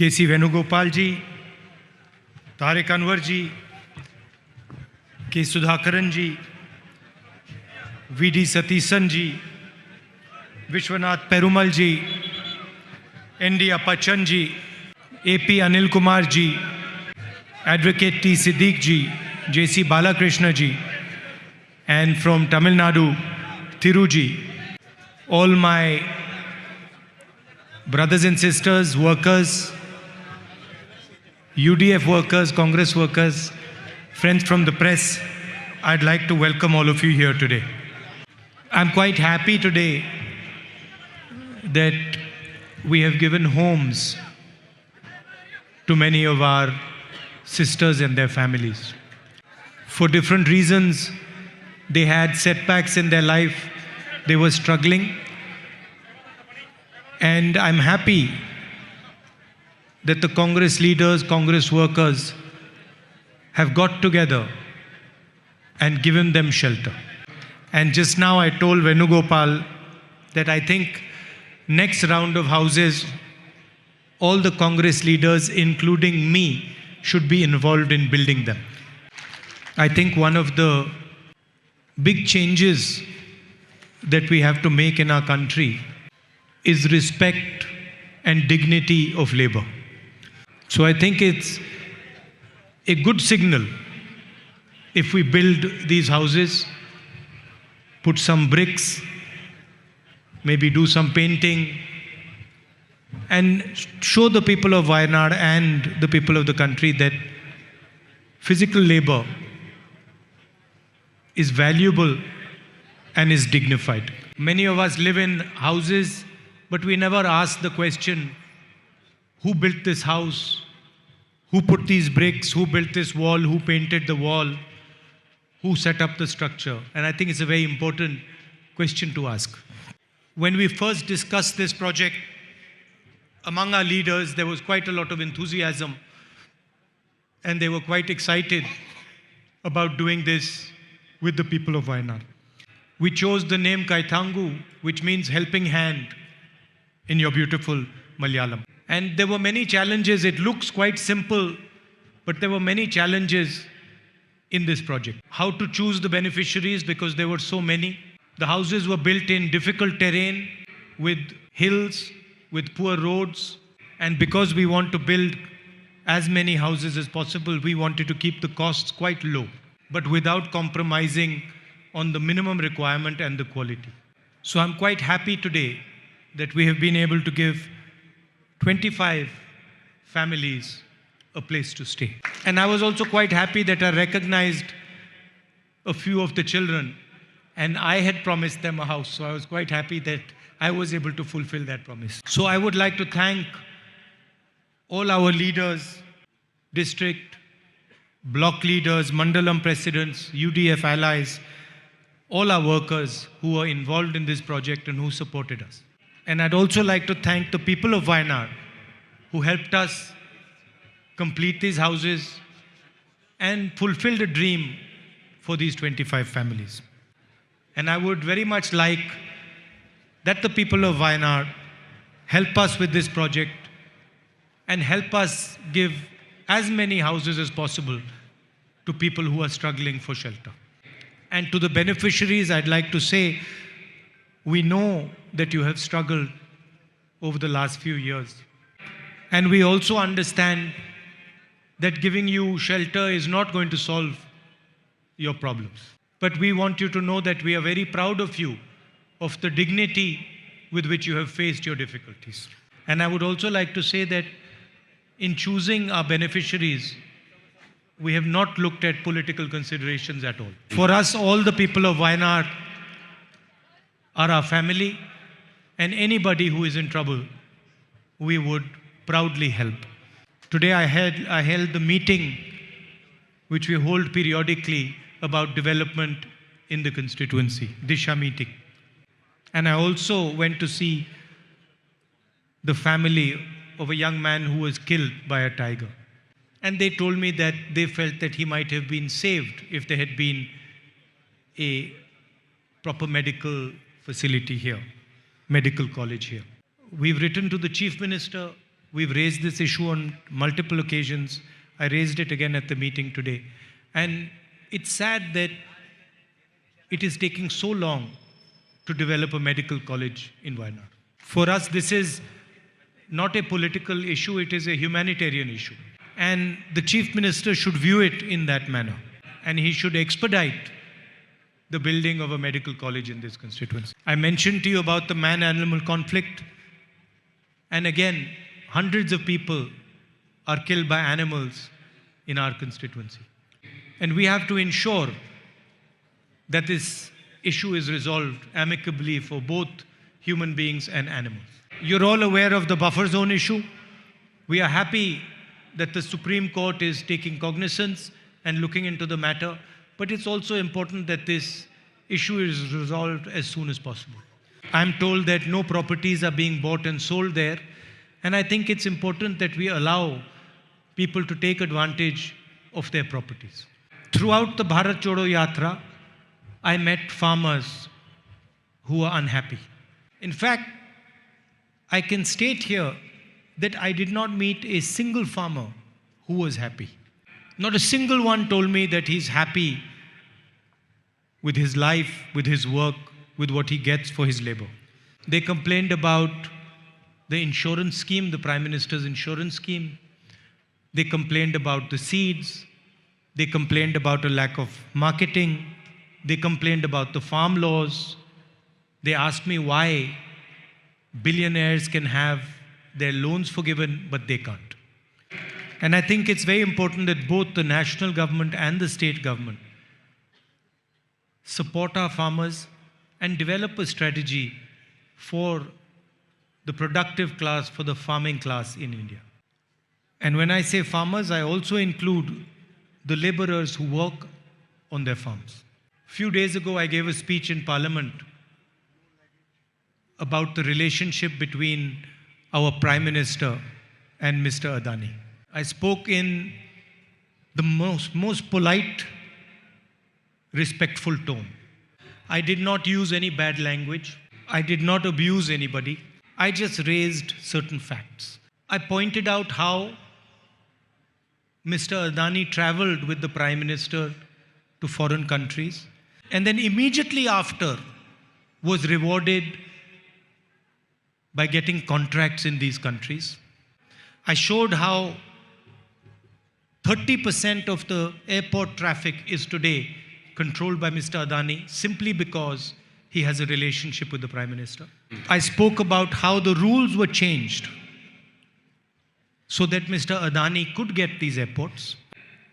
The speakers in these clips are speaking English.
KC Venugopal ji, Tariq Anwar ji, K. Sudhakaran ji, VD Satishan ji, Vishwanath Perumal ji, ND Appachan ji, AP Anil Kumar ji, Advocate T. Siddiq ji, JC Balakrishna ji, and from Tamil Nadu, Thiru ji. All my brothers and sisters, workers, UDF workers, Congress workers, friends from the press, I'd like to welcome all of you here today. I'm quite happy today that we have given homes to many of our sisters and their families. For different reasons, they had setbacks in their life, they were struggling. And I'm happy that the Congress leaders, Congress workers have got together and given them shelter. And just now I told Venugopal that I think next round of houses, all the Congress leaders, including me, should be involved in building them. I think one of the big changes that we have to make in our country is respect and dignity of labor. So I think it's a good signal if we build these houses, put some bricks, maybe do some painting, and show the people of Wayanad and the people of the country that physical labor is valuable and is dignified. Many of us live in houses, but we never ask the question, who built this house? Who put these bricks? Who built this wall? Who painted the wall? Who set up the structure? And I think it's a very important question to ask. When we first discussed this project, among our leaders, there was quite a lot of enthusiasm, and they were quite excited about doing this with the people of Wayanad. We chose the name Kaithangu, which means helping hand in your beautiful Malayalam. And there were many challenges. It looks quite simple, but there were many challenges in this project. How to choose the beneficiaries, because there were so many. The houses were built in difficult terrain, with hills, with poor roads. And because we want to build as many houses as possible, we wanted to keep the costs quite low, but without compromising on the minimum requirement and the quality. So I'm quite happy today that we have been able to give 25 families a place to stay. And I was also quite happy that I recognized a few of the children, and I had promised them a house. So I was quite happy that I was able to fulfill that promise. So I would like to thank all our leaders, district, block leaders, Mandalam presidents, UDF allies, all our workers who were involved in this project and who supported us. And I'd also like to thank the people of Wayanad who helped us complete these houses and fulfill the dream for these 25 families. And I would very much like that the people of Wayanad help us with this project and help us give as many houses as possible to people who are struggling for shelter. And to the beneficiaries, I'd like to say, we know that you have struggled over the last few years. And we also understand that giving you shelter is not going to solve your problems. But we want you to know that we are very proud of you, of the dignity with which you have faced your difficulties. And I would also like to say that in choosing our beneficiaries, we have not looked at political considerations at all. For us, all the people of Wayanad are our family, and anybody who is in trouble, we would proudly help. Today I held the meeting which we hold periodically about development in the constituency, Disha meeting. And I also went to see the family of a young man who was killed by a tiger. And they told me that they felt that he might have been saved if there had been a proper medical facility here, medical college here. We've written to the Chief Minister, We've raised this issue on multiple occasions. I raised it again at the meeting today. And it's sad that it is taking so long to develop a medical college in Wayanad. For us, this is not a political issue, it is a humanitarian issue. And the Chief Minister should view it in that manner. And he should expedite the building of a medical college in this constituency. I mentioned to you about the man-animal conflict. And again, hundreds of people are killed by animals in our constituency. And we have to ensure that this issue is resolved amicably for both human beings and animals. You're all aware of the buffer zone issue. We are happy that the Supreme Court is taking cognizance and looking into the matter, but it's also important that this issue is resolved as soon as possible. I'm told that no properties are being bought and sold there, and I think it's important that we allow people to take advantage of their properties. Throughout the Bharat Jodo Yatra, I met farmers who are unhappy. In fact, I can state here that I did not meet a single farmer who was happy. Not a single one told me that he's happy with his life, with his work, with what he gets for his labor. They complained about the insurance scheme, the Prime Minister's insurance scheme. They complained about the seeds. They complained about a lack of marketing. They complained about the farm laws. They asked me why billionaires can have their loans forgiven, but they can't. And I think it's very important that both the national government and the state government support our farmers and develop a strategy for the productive class, for the farming class in India. And when I say farmers, I also include the laborers who work on their farms. A few days ago, I gave a speech in Parliament about the relationship between our Prime Minister and Mr. Adani. I spoke in the most polite, respectful tone. I did not use any bad language. I did not abuse anybody. I just raised certain facts. I pointed out how Mr. Adani traveled with the Prime Minister to foreign countries and then immediately after was rewarded by getting contracts in these countries. I showed how 30% of the airport traffic is today controlled by Mr. Adani simply because he has a relationship with the Prime Minister. I spoke about how the rules were changed so that Mr. Adani could get these airports.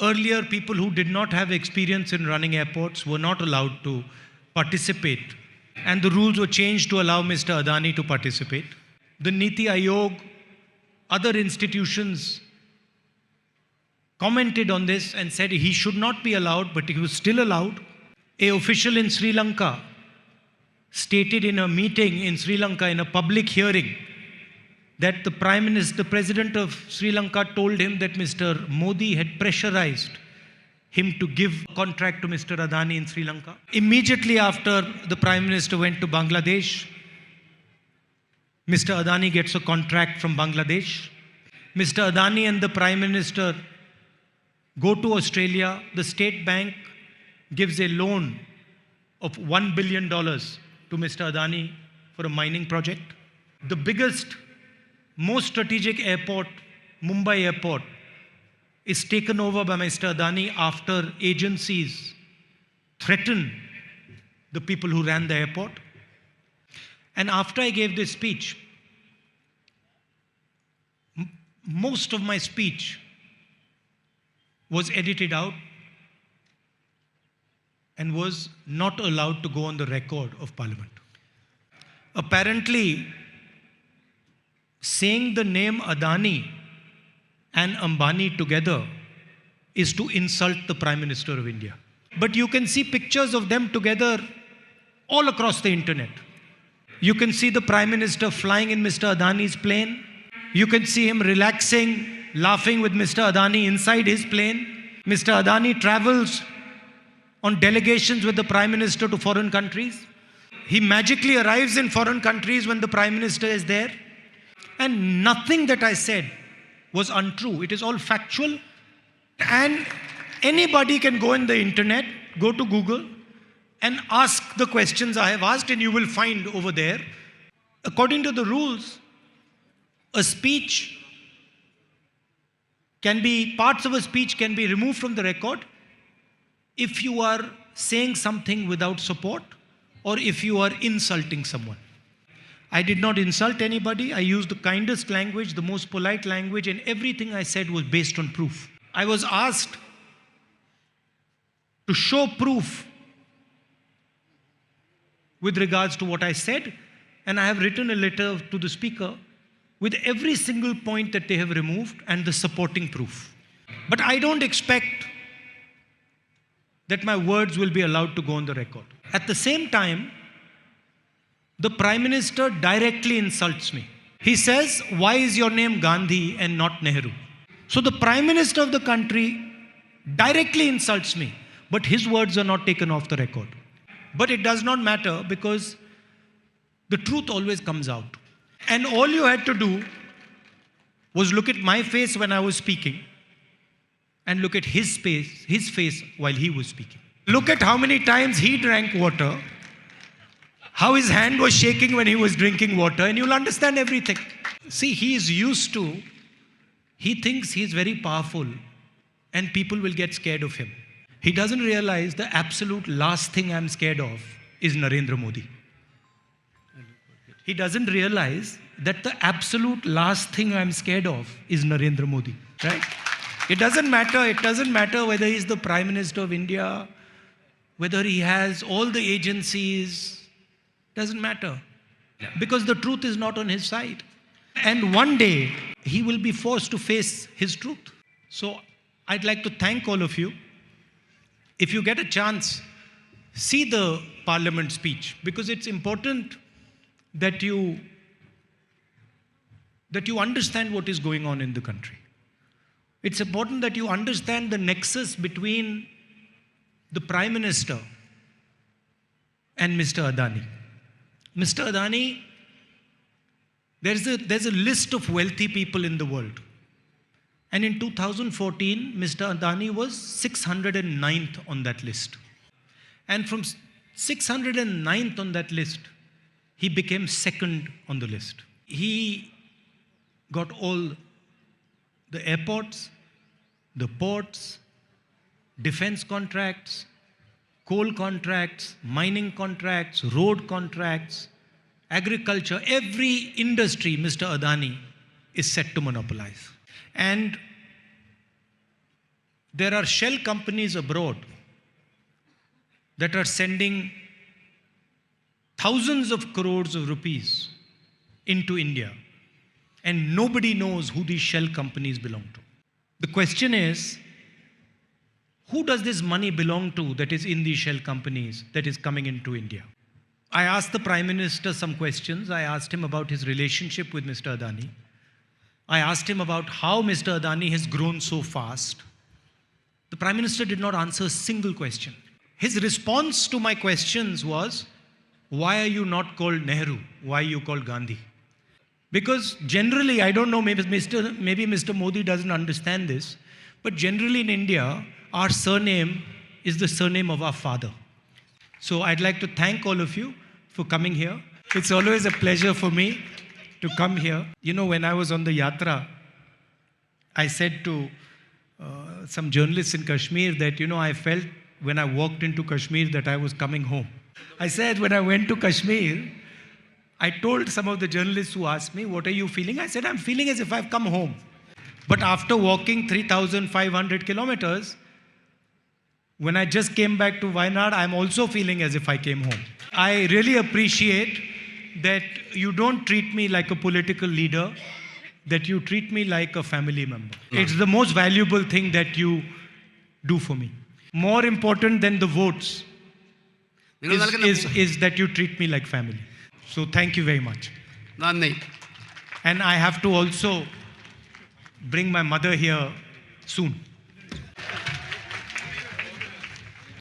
Earlier, people who did not have experience in running airports were not allowed to participate, and the rules were changed to allow Mr. Adani to participate. The Niti Aayog, other institutions commented on this and said he should not be allowed, but he was still allowed. An official in Sri Lanka stated in a meeting in Sri Lanka, in a public hearing, that the President of Sri Lanka told him that Mr. Modi had pressurized him to give a contract to Mr. Adani in Sri Lanka. Immediately after the Prime Minister went to Bangladesh, Mr. Adani gets a contract from Bangladesh. Mr. Adani and the Prime Minister go to Australia. The State Bank gives a loan of $1 billion to Mr. Adani for a mining project. The biggest, most strategic airport, Mumbai Airport, is taken over by Mr. Adani after agencies threatened the people who ran the airport. And after I gave this speech, most of my speech was edited out and was not allowed to go on the record of Parliament. Apparently, saying the name Adani and Ambani together is to insult the Prime Minister of India. But you can see pictures of them together all across the internet. You can see the Prime Minister flying in Mr. Adani's plane. You can see him relaxing, laughing with Mr. Adani inside his plane. Mr. Adani travels on delegations with the Prime Minister to foreign countries. He magically arrives in foreign countries when the Prime Minister is there. And nothing that I said was untrue. It is all factual. And anybody can go in the internet, go to Google, and ask the questions I have asked, and you will find over there. According to the rules, a speech parts of a speech can be removed from the record if you are saying something without support or if you are insulting someone. I did not insult anybody. I used the kindest language, the most polite language, and everything I said was based on proof. I was asked to show proof with regards to what I said, and I have written a letter to the speaker with every single point that they have removed and the supporting proof. But I don't expect that my words will be allowed to go on the record. At the same time, the Prime Minister directly insults me. He says, "Why is your name Gandhi and not Nehru?" So the Prime Minister of the country directly insults me, but his words are not taken off the record. But it does not matter because the truth always comes out. And all you had to do was look at my face when I was speaking and look at his face while he was speaking. Look at how many times he drank water, how his hand was shaking when he was drinking water, and you'll understand everything. See, he thinks he's very powerful and people will get scared of him. He doesn't realize the absolute last thing I'm scared of is Narendra Modi. He doesn't realize that the absolute last thing I'm scared of is Narendra Modi, right? It doesn't matter whether he's the Prime Minister of India, whether he has all the agencies, doesn't matter. Because the truth is not on his side. And one day, he will be forced to face his truth. So, I'd like to thank all of you. If you get a chance, see the Parliament speech, because it's important that you understand what is going on in the country. It's important that you understand the nexus between the Prime Minister and Mr. Adani. Mr. Adani, there's a list of wealthy people in the world. And in 2014, Mr. Adani was 609th on that list. And from 609th on that list, he became second on the list. He got all the airports, the ports, defense contracts, coal contracts, mining contracts, road contracts, agriculture, every industry Mr. Adani is set to monopolize. And there are shell companies abroad that are sending thousands of crores of rupees into India, and nobody knows who these shell companies belong to. The question is, who does this money belong to that is in these shell companies that is coming into India? I asked the Prime Minister some questions. I asked him about his relationship with Mr. Adani. I asked him about how Mr. Adani has grown so fast. The Prime Minister did not answer a single question. His response to my questions was, "Why are you not called Nehru? Why are you called Gandhi?" Because generally, I don't know, maybe Mr. Modi doesn't understand this, but generally in India, our surname is the surname of our father. So I'd like to thank all of you for coming here. It's always a pleasure for me to come here. You know, when I was on the yatra, I said to some journalists in Kashmir that, I felt when I walked into Kashmir that I was coming home. I said when I went to Kashmir, I told some of the journalists who asked me, "What are you feeling?" I said, "I'm feeling as if I've come home." But after walking 3,500 kilometers, when I just came back to Wayanad, I'm also feeling as if I came home. I really appreciate that you don't treat me like a political leader, that you treat me like a family member. It's the most valuable thing that you do for me. More important than the votes is that you treat me like family. So thank you very much. Nandi. And I have to also bring my mother here soon.